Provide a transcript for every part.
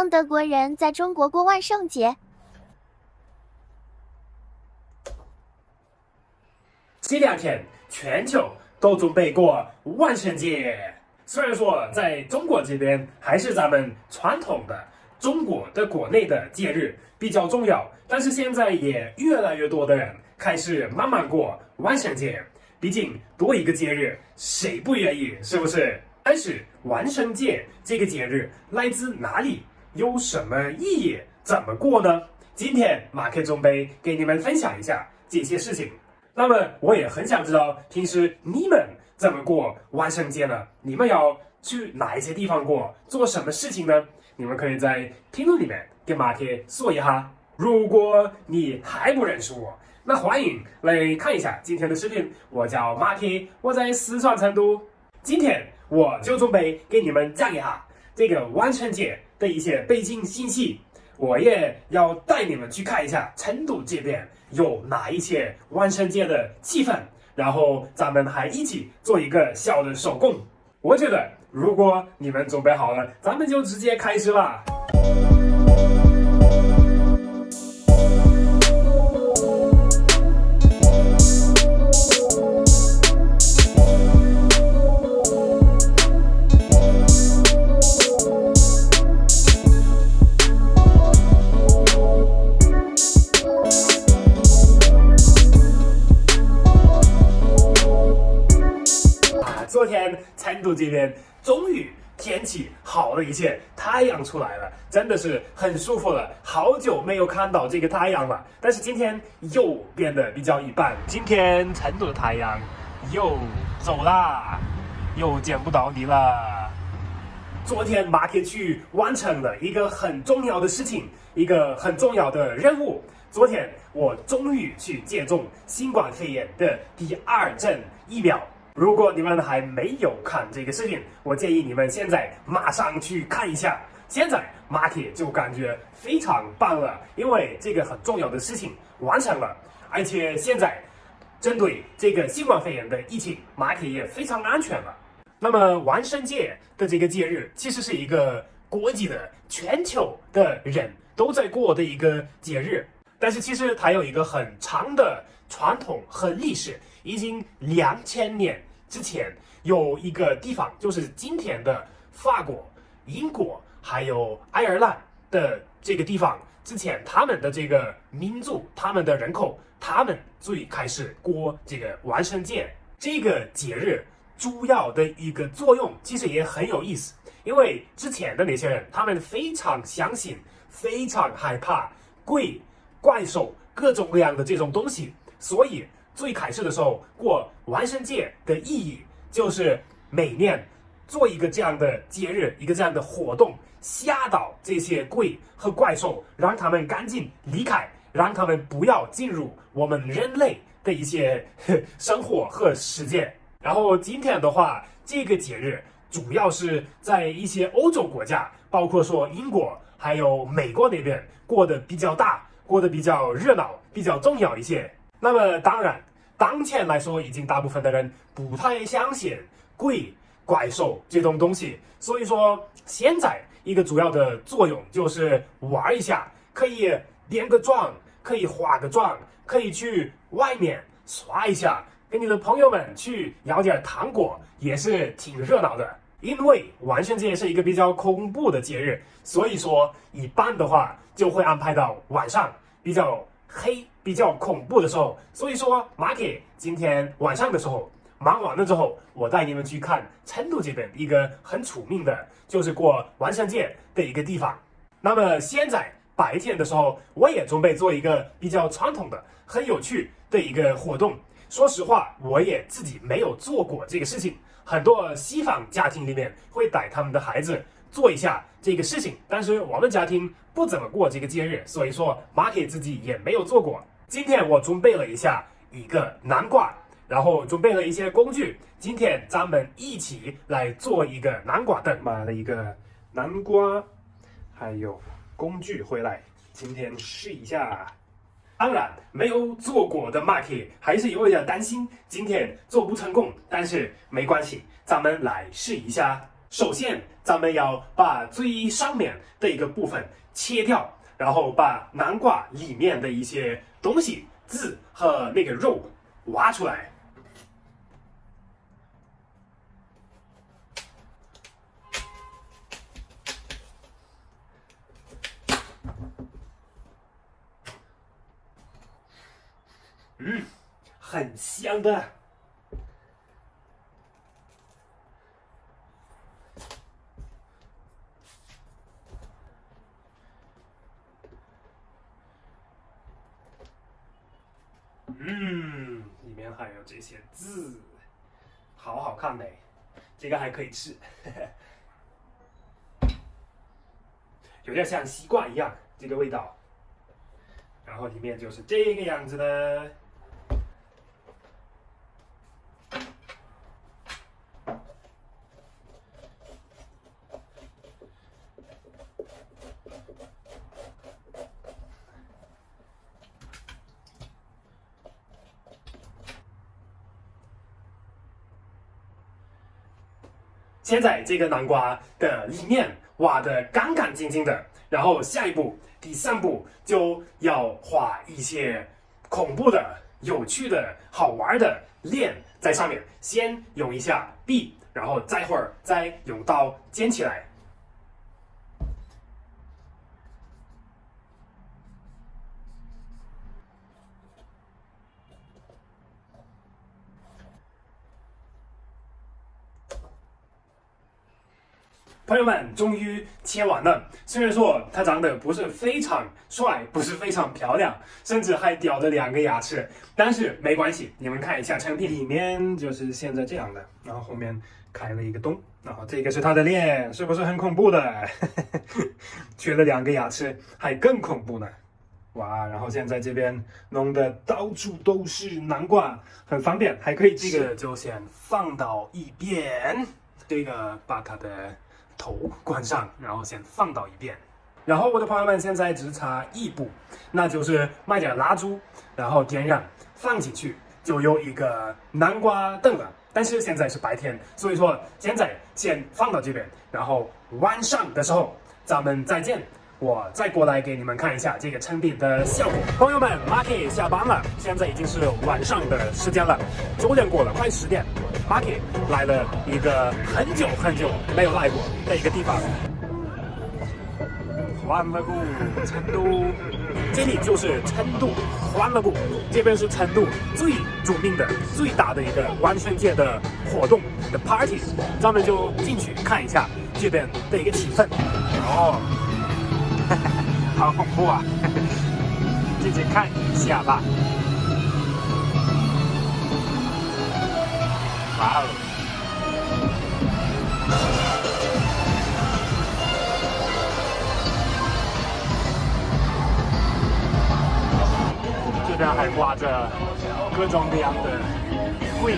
让德国人在中国过万圣节。这2天，全球都准备过万圣节。虽然说在中国这边还是咱们传统的中国的国内的节日比较重要，但是现在也越来越多的人开始慢慢过万圣节。毕竟多一个节日，谁不愿意？是不是？但是万圣节这个节日来自哪里？有什么意义？怎么过呢？今天马克准备给你们分享一下这些事情。那么我也很想知道，平时你们怎么过万圣节呢？你们要去哪一些地方过？做什么事情呢？你们可以在评论里面跟马克说一下。如果你还不认识我，那欢迎来看一下今天的视频。我叫马克，我在四川成都。今天我就准备给你们讲一下这个万圣节的一些背景信息。我也要带你们去看一下成都这边有哪一些万圣节的气氛，然后咱们还一起做一个小的手工。我觉得如果你们准备好了，咱们就直接开始吧。昨天成都这边终于天气好了一些，太阳出来了，真的是很舒服了。好久没有看到这个太阳了，但是今天又变得比较一般。今天成都的太阳又走啦，又见不到你了。昨天马克去完成了一个很重要的事情，一个很重要的任务。昨天我终于去接种新冠肺炎的第2针疫苗。如果你们还没有看这个视频，我建议你们现在马上去看一下。现在马克就感觉非常棒了，因为这个很重要的事情完成了，而且现在针对这个新冠肺炎的疫情，马克也非常安全了。那么万圣节的这个节日其实是一个国际的、全球的人都在过的一个节日，但是其实它有一个很长的传统和历史。已经2000年之前，有一个地方，就是今天的法国、英国还有爱尔兰的这个地方，之前他们的这个民族、他们的人口，他们最开始过这个万圣节。这个节日主要的一个作用其实也很有意思，因为之前的那些人，他们非常相信、非常害怕鬼、怪兽各种各样的这种东西，所以最开始的时候过万圣节的意义就是每年做一个这样的节日，一个这样的活动，吓倒这些鬼和怪兽，让他们赶紧离开，让他们不要进入我们人类的一些生活和世界。然后今天的话，这个节日主要是在一些欧洲国家，包括说英国还有美国那边过得比较大，过得比较热闹，比较重要一些。那么当然，当前来说，已经大部分的人不太相信鬼、怪兽这种东西，所以说现在一个主要的作用就是玩一下，可以点个妆，可以化个妆，可以去外面耍一下，跟你的朋友们去要点糖果，也是挺热闹的。因为万圣节是一个比较恐怖的节日，所以说一般的话就会安排到晚上，比较黑、比较恐怖的时候。所以说马克今天晚上的时候忙完了之后，我带你们去看成都这边一个很出名的，就是过万圣节的一个地方。那么现在白天的时候，我也准备做一个比较传统的、很有趣的一个活动。说实话，我也自己没有做过这个事情。很多西方家庭里面会带他们的孩子做一下这个事情，但是我们家庭不怎么过这个节日，所以说马克自己也没有做过。今天我准备了一下一个南瓜，然后准备了一些工具，今天咱们一起来做一个南瓜灯。买了一个南瓜，还有工具回来，今天试一下。当然，没有做过的马克还是有点担心今天做不成功，但是没关系，咱们来试一下。首先，咱们要把最上面的一个部分切掉，然后把南瓜里面的一些东西、籽和那个肉挖出来。很香的。里面还有这些字，好好看嘞，这个还可以吃，有点像西瓜一样，这个味道。然后里面就是这个样子的。现在这个南瓜的里面挖得干干净净的，然后下一步第3步就要画一些恐怖的、有趣的、好玩的链在上面，先用一下笔，然后再会儿再用刀剪起来。朋友们，终于切完了。虽然说他长得不是非常帅，不是非常漂亮，甚至还掉着2个牙齿，但是没关系。你们看一下成品，里面就是现在这样的，然后后面开了一个洞，然后这个是他的脸，是不是很恐怖的？缺了2个牙齿，还更恐怖呢。哇，然后现在这边弄得到处都是南瓜，很方便，还可以吃。这个就先放到一边，这个把它的头关上，然后先放到一边。然后我的朋友们，现在只差一步，那就是买点蜡烛，然后点燃，放进去，就有一个南瓜灯了。但是现在是白天，所以说现在先放到这边，然后晚上的时候咱们再见。我再过来给你们看一下这个成品的效果。朋友们 ，Marky 下班了，现在已经是晚上的时间了，9点过了，快10点。Marky 来了一个很久没有来过的一个地方，欢乐谷，成都。这里就是成都欢乐谷，这边是成都最著名的、最大的一个万圣节的活动的 party， 咱们就进去看一下这边的一个气氛。哦。好恐怖啊！进去看一下吧。哇哦！这边还挂着各种各样的柜。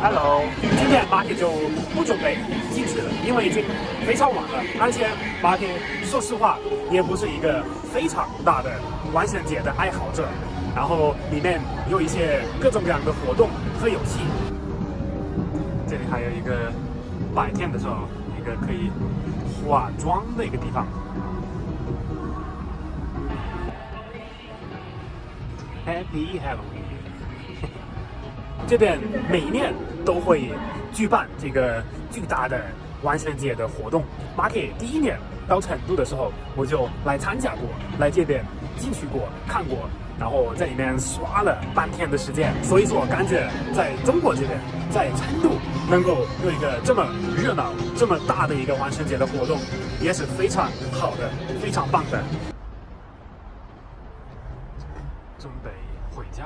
Hello， 今天 Marky 就不准备进去了，因为已经非常晚了，而且 Marky 说实话也不是一个非常大的万圣节的爱好者，然后里面有一些各种各样的活动和游戏。这里还有一个白天的时候一个可以化妆的一个地方。Happy Halloween。这边每年都会举办这个巨大的万圣节的活动。Marky 第1年到成都的时候，我就来参加过，来这边进去过、看过，然后在里面耍了半天的时间。所以说，感觉在中国这边，在成都能够有一个这么热闹、这么大的一个万圣节的活动，也是非常好的、非常棒的。准备回家。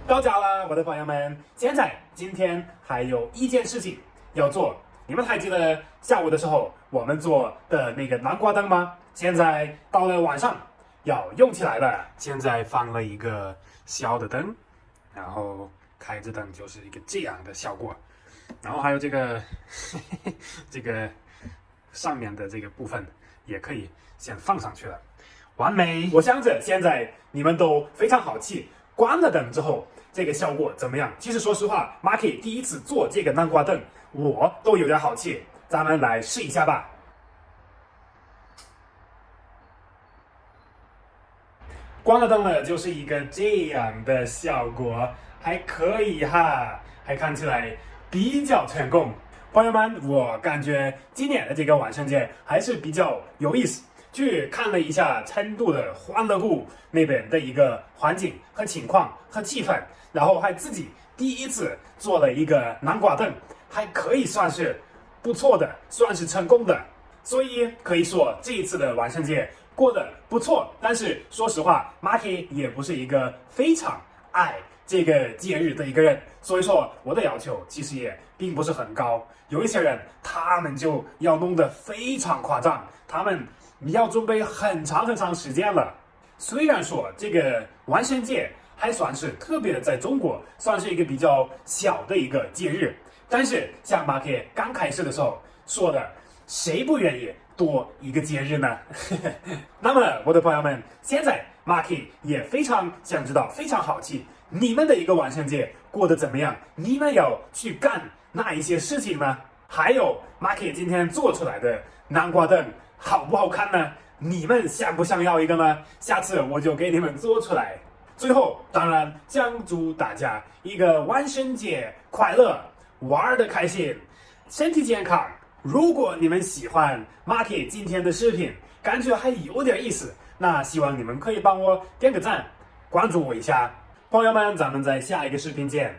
到家了，我的朋友们。今天还有一件事情要做，你们还记得下午的时候我们做的那个南瓜灯吗？现在到了晚上要用起来了。现在放了一个小的灯，然后开着灯就是一个这样的效果。然后还有这个这个上面的这个部分也可以先放上去了，完美。我想着现在你们都非常好奇关了灯之后，这个效果怎么样？其实说实话 ，Marky 第一次做这个南瓜灯，我都有点好奇，咱们来试一下吧。关了灯了，就是一个这样的效果，还可以哈，还看起来比较成功。朋友们，我感觉今年的这个万圣节还是比较有意思。去看了一下成都的欢乐谷那边的一个环境和情况和气氛，然后还自己第一次做了一个南瓜灯，还可以算是不错的，算是成功的。所以可以说这一次的万圣节过得不错，但是说实话 ，Marky 也不是一个非常爱这个节日的一个人，所以说我的要求其实也并不是很高。有一些人他们就要弄得非常夸张，他们要准备很长时间了。虽然说这个万圣节还算是特别在中国算是一个比较小的一个节日，但是像 Marky 刚开始的时候说的，谁不愿意多一个节日呢？那么我的朋友们，现在 Marky 也非常想知道，非常好奇你们的一个万圣节过得怎么样？你们要去干哪一些事情呢？还有 Marky 今天做出来的南瓜灯好不好看呢？你们想不想要一个呢？下次我就给你们做出来。最后，当然想祝大家一个万圣节快乐，玩得开心，身体健康。如果你们喜欢 Marky 今天的视频，感觉还有点意思，那希望你们可以帮我点个赞，关注我一下。朋友们，咱们在下一个视频见。